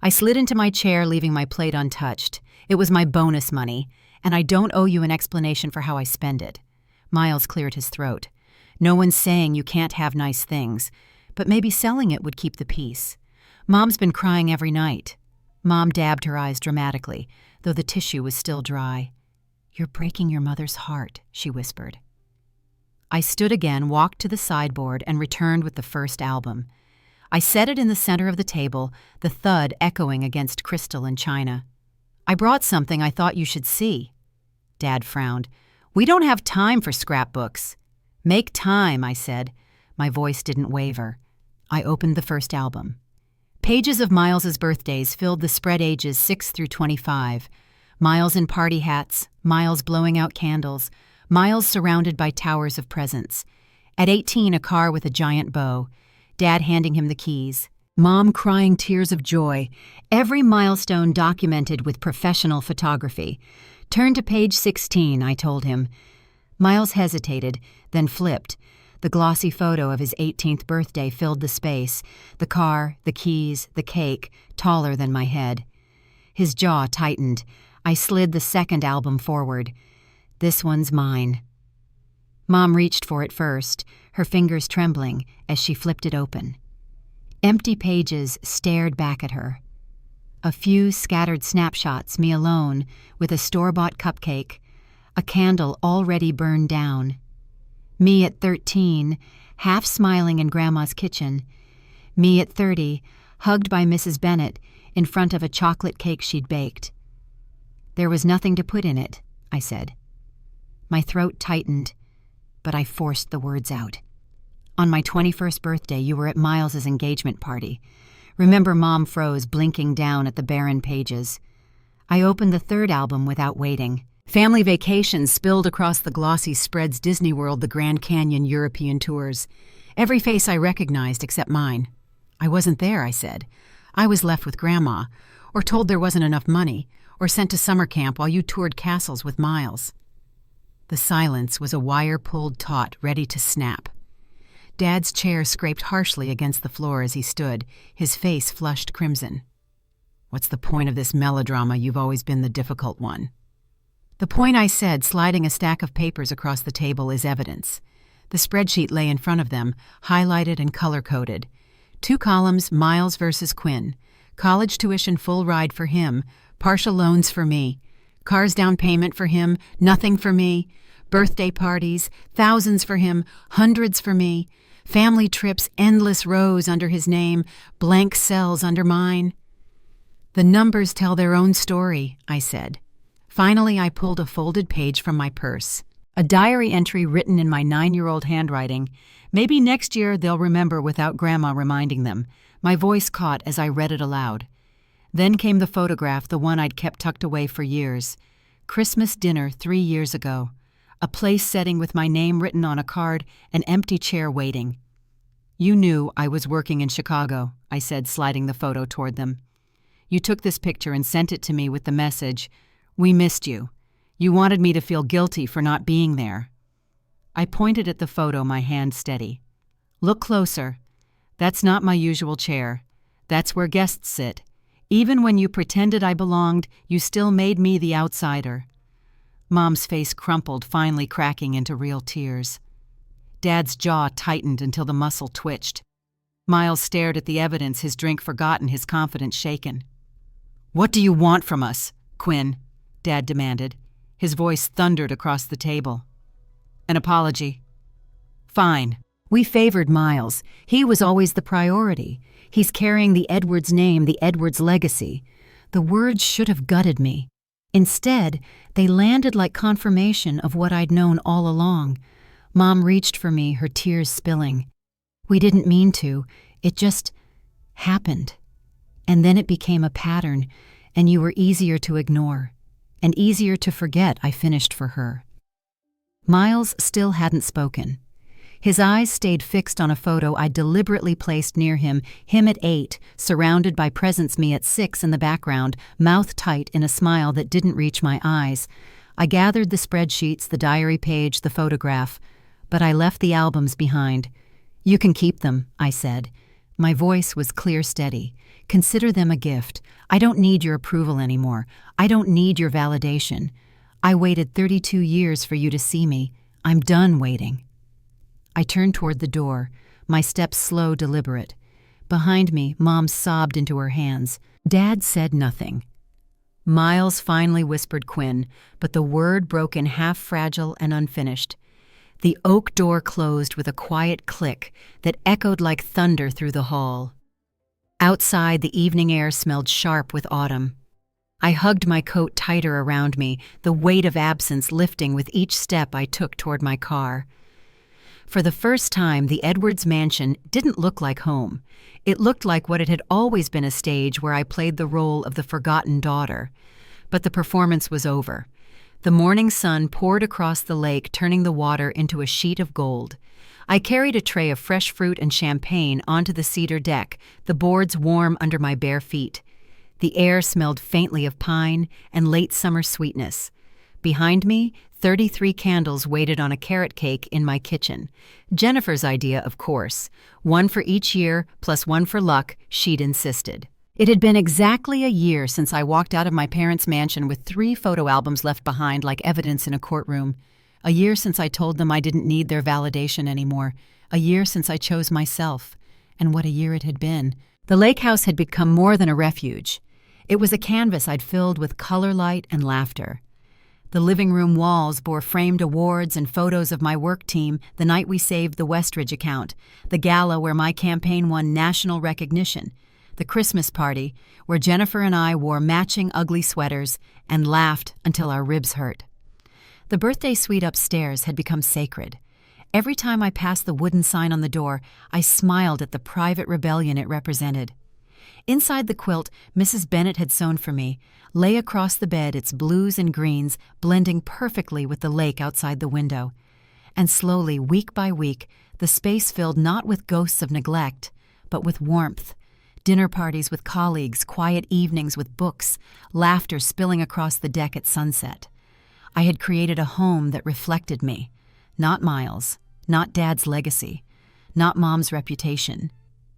I slid into my chair, leaving my plate untouched. It was my bonus money, and I don't owe you an explanation for how I spend it. Miles cleared his throat. No one's saying you can't have nice things, but maybe selling it would keep the peace. Mom's been crying every night. Mom dabbed her eyes dramatically, though the tissue was still dry. You're breaking your mother's heart, she whispered. I stood again, walked to the sideboard, and returned with the first album. I set it in the center of the table, the thud echoing against crystal and china. I brought something I thought you should see. Dad frowned. We don't have time for scrapbooks. Make time, I said. My voice didn't waver. I opened the first album. Pages of Miles's birthdays filled the spread ages 6 through 25. Miles in party hats, Miles blowing out candles, Miles surrounded by towers of presents. At 18, a car with a giant bow. Dad handing him the keys. Mom crying tears of joy. Every milestone documented with professional photography. Turn to page 16, I told him. Miles hesitated, then flipped. The glossy photo of his 18th birthday filled the space. The car, the keys, the cake, taller than my head. His jaw tightened. I slid the second album forward. This one's mine. Mom reached for it first, her fingers trembling as she flipped it open. Empty pages stared back at her. A few scattered snapshots, me alone, with a store-bought cupcake, a candle already burned down. Me at 13, half smiling in Grandma's kitchen. Me at 30, hugged by Mrs. Bennet in front of a chocolate cake she'd baked. There was nothing to put in it, I said. My throat tightened, but I forced the words out. On my 21st birthday, you were at Miles's engagement party. Remember, Mom froze, blinking down at the barren pages. I opened the third album without waiting. Family vacations spilled across the glossy spreads, Disney World, the Grand Canyon, European tours. Every face I recognized except mine. I wasn't there, I said. I was left with Grandma, or told there wasn't enough money, or sent to summer camp while you toured castles with Miles. The silence was a wire-pulled taut ready to snap. Dad's chair scraped harshly against the floor as he stood, his face flushed crimson. What's the point of this melodrama? You've always been the difficult one. The point, I said, sliding a stack of papers across the table, is evidence. The spreadsheet lay in front of them, highlighted and color-coded. 2 columns, Miles versus Quinn. College tuition full ride for him, partial loans for me. Car's down payment for him, nothing for me. Birthday parties, thousands for him, hundreds for me. Family trips, endless rows under his name, blank cells under mine. The numbers tell their own story, I said. Finally, I pulled a folded page from my purse. A diary entry written in my 9-year-old handwriting. Maybe next year they'll remember without Grandma reminding them. My voice caught as I read it aloud. Then came the photograph, the one I'd kept tucked away for years. Christmas dinner 3 years ago. A place setting with my name written on a card, an empty chair waiting. You knew I was working in Chicago, I said, sliding the photo toward them. You took this picture and sent it to me with the message, "We missed you. You wanted me to feel guilty for not being there." I pointed at the photo, my hand steady. Look closer. That's not my usual chair. That's where guests sit. Even when you pretended I belonged, you still made me the outsider. Mom's face crumpled, finally cracking into real tears. Dad's jaw tightened until the muscle twitched. Miles stared at the evidence, his drink forgotten, his confidence shaken. "What do you want from us, Quinn?" Dad demanded. His voice thundered across the table. "An apology." "Fine." We favored Miles. He was always the priority. He's carrying the Edwards name, the Edwards legacy. The words should have gutted me. Instead, they landed like confirmation of what I'd known all along. Mom reached for me, her tears spilling. We didn't mean to. It just happened. And then it became a pattern, and you were easier to ignore. And easier to forget, I finished for her. Miles still hadn't spoken. His eyes stayed fixed on a photo I deliberately placed near him at 8, surrounded by presents, me at 6 in the background, mouth tight in a smile that didn't reach my eyes. I gathered the spreadsheets, the diary page, the photograph, but I left the albums behind. You can keep them, I said. My voice was clear, steady. Consider them a gift. I don't need your approval anymore. I don't need your validation. I waited 32 years for you to see me. I'm done waiting. I turned toward the door, my steps slow, deliberate. Behind me, Mom sobbed into her hands. Dad said nothing. Miles finally whispered Quinn, but the word broke in half fragile and unfinished. The oak door closed with a quiet click that echoed like thunder through the hall. Outside, the evening air smelled sharp with autumn. I hugged my coat tighter around me, the weight of absence lifting with each step I took toward my car. For the first time, the Edwards mansion didn't look like home. It looked like what it had always been, a stage where I played the role of the forgotten daughter. But the performance was over. The morning sun poured across the lake, turning the water into a sheet of gold. I carried a tray of fresh fruit and champagne onto the cedar deck, the boards warm under my bare feet. The air smelled faintly of pine and late summer sweetness. Behind me, 33 candles waited on a carrot cake in my kitchen. Jennifer's idea, of course. One for each year, plus one for luck, she'd insisted. It had been exactly a year since I walked out of my parents' mansion with 3 photo albums left behind like evidence in a courtroom. A year since I told them I didn't need their validation anymore. A year since I chose myself. And what a year it had been. The lake house had become more than a refuge. It was a canvas I'd filled with color, light, and laughter. The living room walls bore framed awards and photos of my work team the night we saved the Westridge account, the gala where my campaign won national recognition, the Christmas party where Jennifer and I wore matching ugly sweaters and laughed until our ribs hurt. The birthday suite upstairs had become sacred. Every time I passed the wooden sign on the door, I smiled at the private rebellion it represented. Inside the quilt Mrs. Bennett had sewn for me lay across the bed, its blues and greens blending perfectly with the lake outside the window. And slowly, week by week, the space filled not with ghosts of neglect, but with warmth. Dinner parties with colleagues, quiet evenings with books, laughter spilling across the deck at sunset. I had created a home that reflected me. Not Miles, not Dad's legacy, not Mom's reputation.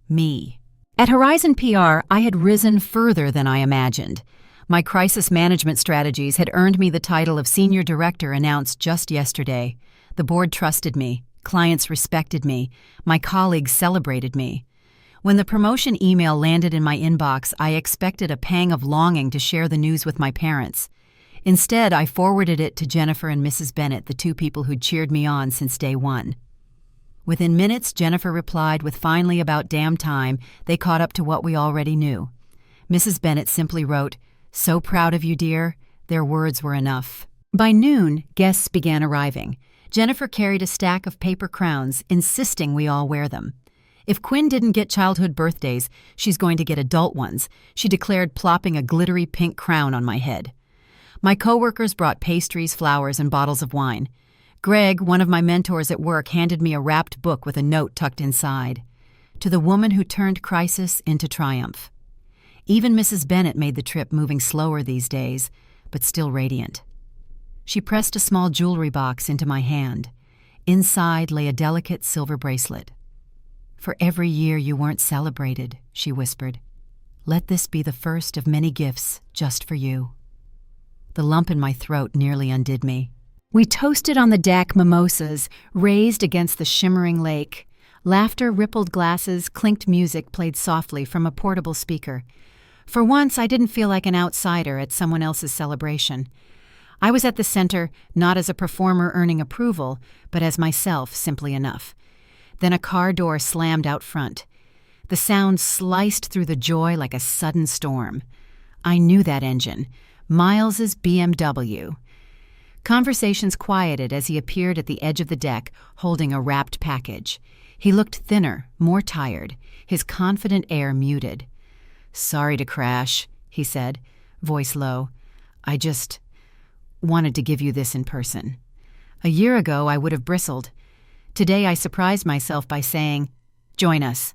Me. At Horizon PR, I had risen further than I imagined. My crisis management strategies had earned me the title of Senior Director announced just yesterday. The board trusted me, clients respected me, my colleagues celebrated me. When the promotion email landed in my inbox, I expected a pang of longing to share the news with my parents. Instead, I forwarded it to Jennifer and Mrs. Bennett, the 2 people who'd cheered me on since day one. Within minutes, Jennifer replied with finally about damn time they caught up to what we already knew. Mrs. Bennett simply wrote, "So proud of you, dear." Their words were enough. By noon, guests began arriving. Jennifer carried a stack of paper crowns, insisting we all wear them. If Quinn didn't get childhood birthdays, she's going to get adult ones, she declared, plopping a glittery pink crown on my head. My coworkers brought pastries, flowers, and bottles of wine. Greg, one of my mentors at work, handed me a wrapped book with a note tucked inside. To the woman who turned crisis into triumph. Even Mrs. Bennett made the trip, moving slower these days, but still radiant. She pressed a small jewelry box into my hand. Inside lay a delicate silver bracelet. "For every year you weren't celebrated," she whispered. "Let this be the first of many gifts just for you." The lump in my throat nearly undid me. We toasted on the deck, mimosas raised against the shimmering lake. Laughter rippled glasses, clinked music played softly from a portable speaker. For once, I didn't feel like an outsider at someone else's celebration. I was at the center, not as a performer earning approval, but as myself, simply enough. Then a car door slammed out front. The sound sliced through the joy like a sudden storm. I knew that engine. Miles's BMW. Conversations quieted as he appeared at the edge of the deck, holding a wrapped package. He looked thinner, more tired, his confident air muted. "Sorry to crash," he said, voice low. "I just wanted to give you this in person. A year ago, I would have bristled. Today, I surprised myself by saying, 'Join us.'"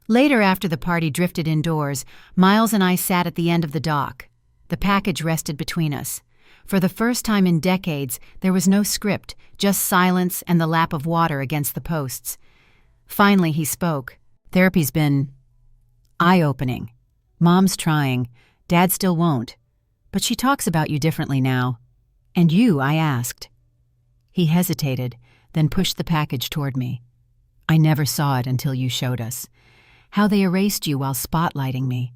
Later, after the party drifted indoors, Miles and I sat at the end of the dock. The package rested between us. For the first time in decades, there was no script, just silence and the lap of water against the posts. Finally, he spoke. "Therapy's been eye-opening. Mom's trying. Dad still won't. But she talks about you differently now." "And you?" I asked. He hesitated, then pushed the package toward me. I never saw it until you showed us. How they erased you while spotlighting me.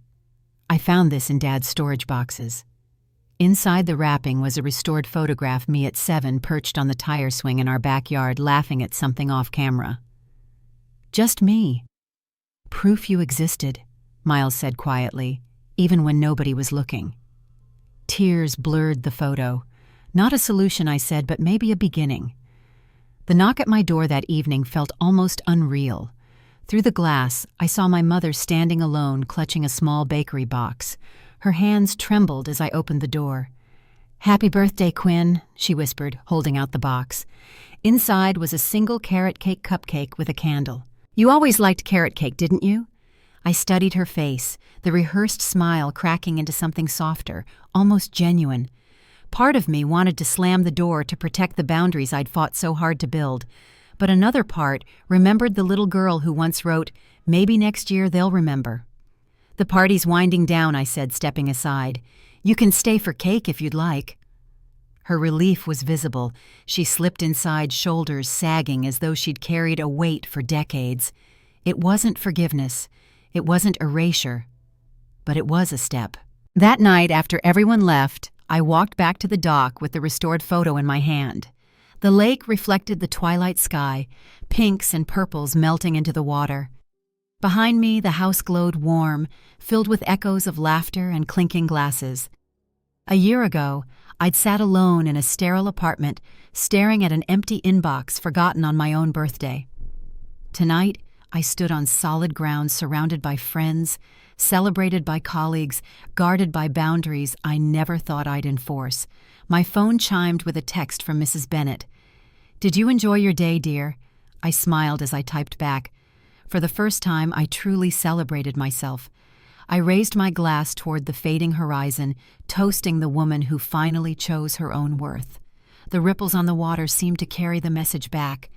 I found this in Dad's storage boxes. Inside the wrapping was a restored photograph me at 7 perched on the tire swing in our backyard laughing at something off camera. Just me. Proof you existed, Miles said quietly, even when nobody was looking. Tears blurred the photo. Not a solution, I said, but maybe a beginning. The knock at my door that evening felt almost unreal. Through the glass, I saw my mother standing alone, clutching a small bakery box. Her hands trembled as I opened the door. "Happy birthday, Quinn," she whispered, holding out the box. Inside was a single carrot cake cupcake with a candle. "You always liked carrot cake, didn't you?" I studied her face, the rehearsed smile cracking into something softer, almost genuine. Part of me wanted to slam the door to protect the boundaries I'd fought so hard to build, but another part remembered the little girl who once wrote, "Maybe next year they'll remember." "The party's winding down," I said, stepping aside. "You can stay for cake if you'd like." Her relief was visible. She slipped inside, shoulders sagging as though she'd carried a weight for decades. It wasn't forgiveness. It wasn't erasure. But it was a step. That night, after everyone left, I walked back to the dock with the restored photo in my hand. The lake reflected the twilight sky, pinks and purples melting into the water. Behind me, the house glowed warm, filled with echoes of laughter and clinking glasses. A year ago, I'd sat alone in a sterile apartment, staring at an empty inbox forgotten on my own birthday. Tonight, I stood on solid ground, surrounded by friends, celebrated by colleagues, guarded by boundaries I never thought I'd enforce. My phone chimed with a text from Mrs. Bennett. "Did you enjoy your day, dear?" I smiled as I typed back. For the first time, I truly celebrated myself. I raised my glass toward the fading horizon, toasting the woman who finally chose her own worth. The ripples on the water seemed to carry the message back.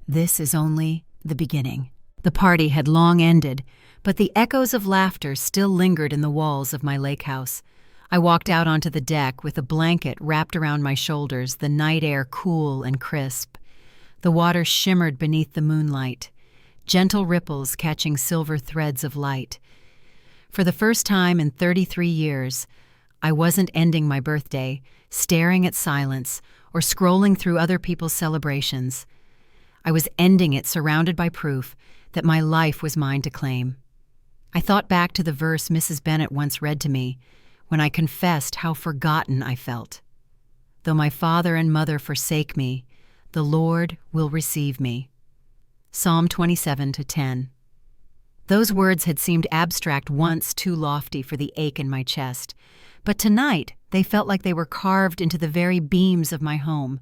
This is only the beginning. The party had long ended, but the echoes of laughter still lingered in the walls of my lake house. I walked out onto the deck with a blanket wrapped around my shoulders, the night air cool and crisp. The water shimmered beneath the moonlight, gentle ripples catching silver threads of light. For the first time in 33 years, I wasn't ending my birthday, staring at silence, or scrolling through other people's celebrations. I was ending it surrounded by proof that my life was mine to claim. I thought back to the verse Mrs. Bennett once read to me when I confessed how forgotten I felt. "Though my father and mother forsake me, the Lord will receive me." Psalm 27-10. Those words had seemed abstract once, too lofty for the ache in my chest. But tonight, they felt like they were carved into the very beams of my home.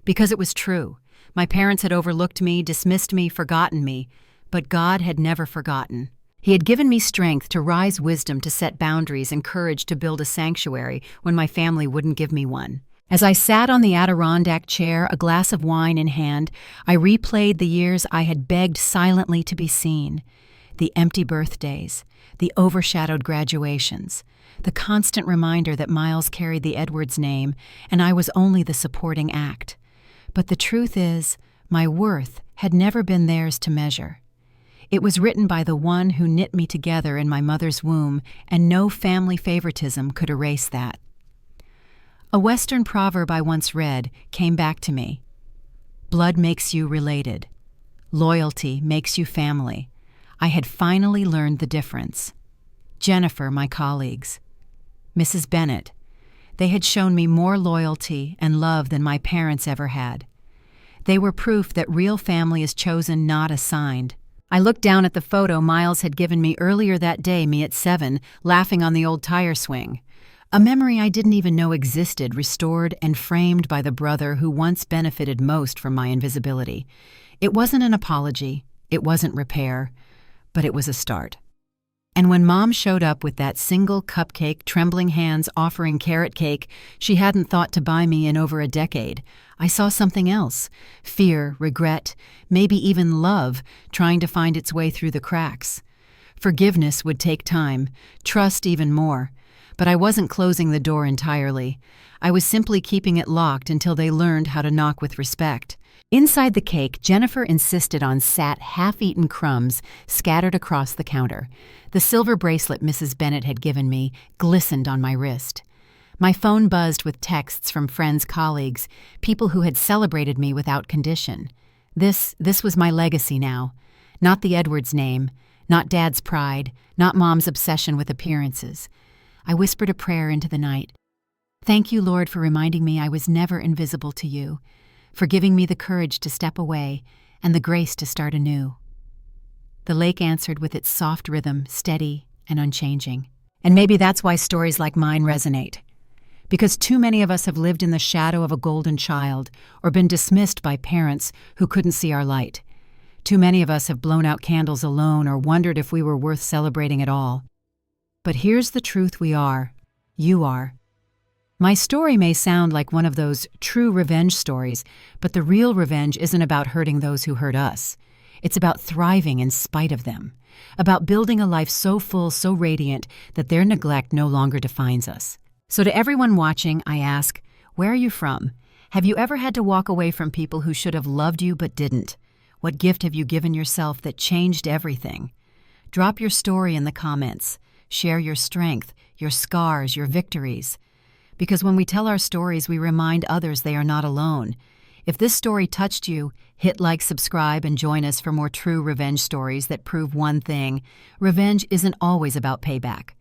Because it was true. My parents had overlooked me, dismissed me, forgotten me. But God had never forgotten. He had given me strength to rise, wisdom to set boundaries, and courage to build a sanctuary when my family wouldn't give me one. As I sat on the Adirondack chair, a glass of wine in hand, I replayed the years I had begged silently to be seen. The empty birthdays, the overshadowed graduations, the constant reminder that Miles carried the Edwards name and I was only the supporting act. But the truth is, my worth had never been theirs to measure. It was written by the one who knit me together in my mother's womb, and no family favoritism could erase that. A Western proverb I once read came back to me. Blood makes you related. Loyalty makes you family. I had finally learned the difference. Jennifer, my colleagues. Mrs. Bennett. They had shown me more loyalty and love than my parents ever had. They were proof that real family is chosen, not assigned. I looked down at the photo Miles had given me earlier that day, me at 7, laughing on the old tire swing. A memory I didn't even know existed, restored and framed by the brother who once benefited most from my invisibility. It wasn't an apology, it wasn't repair, but it was a start. And when Mom showed up with that single cupcake, trembling hands offering carrot cake she hadn't thought to buy me in over a decade, I saw something else. Fear, regret, maybe even love trying to find its way through the cracks. Forgiveness would take time, trust even more. But I wasn't closing the door entirely. I was simply keeping it locked until they learned how to knock with respect. Inside the cake, Jennifer insisted on half-eaten crumbs scattered across the counter. The silver bracelet Mrs. Bennet had given me glistened on my wrist. My phone buzzed with texts from friends, colleagues, people who had celebrated me without condition. This was my legacy now. Not the Edwards name, not Dad's pride, not Mom's obsession with appearances. I whispered a prayer into the night. Thank you, Lord, for reminding me I was never invisible to you, for giving me the courage to step away and the grace to start anew. The lake answered with its soft rhythm, steady and unchanging. And maybe that's why stories like mine resonate. Because too many of us have lived in the shadow of a golden child or been dismissed by parents who couldn't see our light. Too many of us have blown out candles alone or wondered if we were worth celebrating at all. But here's the truth: you are. My story may sound like one of those true revenge stories, but the real revenge isn't about hurting those who hurt us. It's about thriving in spite of them, about building a life so full, so radiant, that their neglect no longer defines us. So to everyone watching, I ask, where are you from? Have you ever had to walk away from people who should have loved you but didn't? What gift have you given yourself that changed everything? Drop your story in the comments. Share your strength, your scars, your victories. Because when we tell our stories, we remind others they are not alone. If this story touched you, hit like, subscribe, and join us for more true revenge stories that prove one thing: revenge isn't always about payback.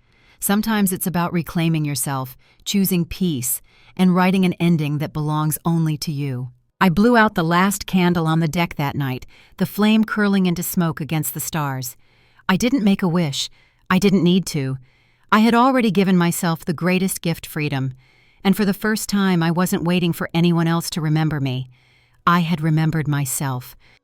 Sometimes it's about reclaiming yourself, choosing peace, and writing an ending that belongs only to you. I blew out the last candle on the deck that night, the flame curling into smoke against the stars. I didn't make a wish. I didn't need to. I had already given myself the greatest gift, freedom. And for the first time, I wasn't waiting for anyone else to remember me. I had remembered myself.